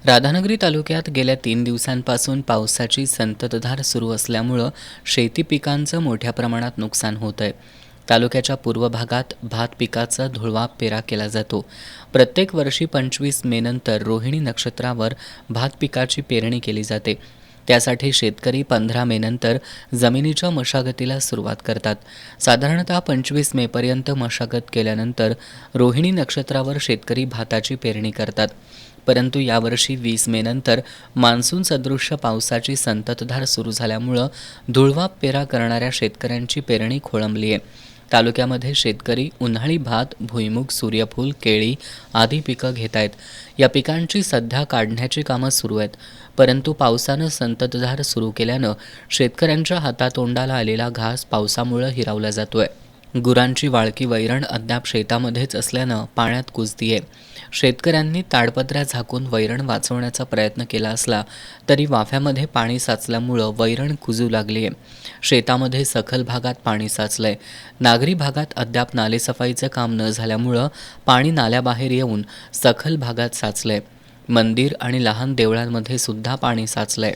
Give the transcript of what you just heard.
राधानगरी तालुक्यात गेल्या 3 दिवसांपासून पावसाची संततधार सुरू असल्यामुळं शेती पिकांचं मोठ्या प्रमाणात नुकसान होत आहे. तालुक्याच्या पूर्व भागात भात पिकाचा धुळवा पेरा केला जातो. प्रत्येक वर्षी 25 मे नंतर रोहिणी नक्षत्रावर भात पिकाची पेरणी केली जाते. त्यासाठी शेतकरी 15 मे नंतर जमिनीच्या मशागतीला सुरुवात करतात. साधारणतः 25 मे पर्यंत मशागत केल्यानंतर रोहिणी नक्षत्रावर शेतकरी भाताची पेरणी करतात. परंतु यावर्षी 20 मे नंतर मान्सून सदृश्य पावसाची संततधार सुरू झाल्यामुळं धुळवा पेरा करणाऱ्या शेतकऱ्यांची पेरणी खोळंबली आहे. तालुक्यामध्ये शेतकरी उन्हाळी भात, भुईमूग, सूर्यफूल, केळी आदी पिकं घेत आहेत. या पिकांची सध्या काढण्याची कामं सुरू आहेत. परंतु पावसानं संततधार सुरू केल्यानं शेतकऱ्यांच्या हातातोंडाला आलेला घास पावसामुळं हिरावला जातोय. गुरांची वाळकी वैरण अद्याप शेतामध्येच असल्यानं पाण्यात कुजतीये. शेतकऱ्यांनी ताडपत्र्या झाकून वैरण वाचवण्याचा प्रयत्न केला असला तरी वाफ्यामध्ये पाणी साचल्यामुळं वैरण कुजू लागली आहे. शेतामध्ये सखल भागात पाणी साचलंय. नागरी भागात अद्याप नालेसफाईचं काम न झाल्यामुळं पाणी नाल्याबाहेर येऊन सखल भागात साचलंय. मंदिर आणि लहान देवळांमध्ये सुद्धा पाणी साचलंय.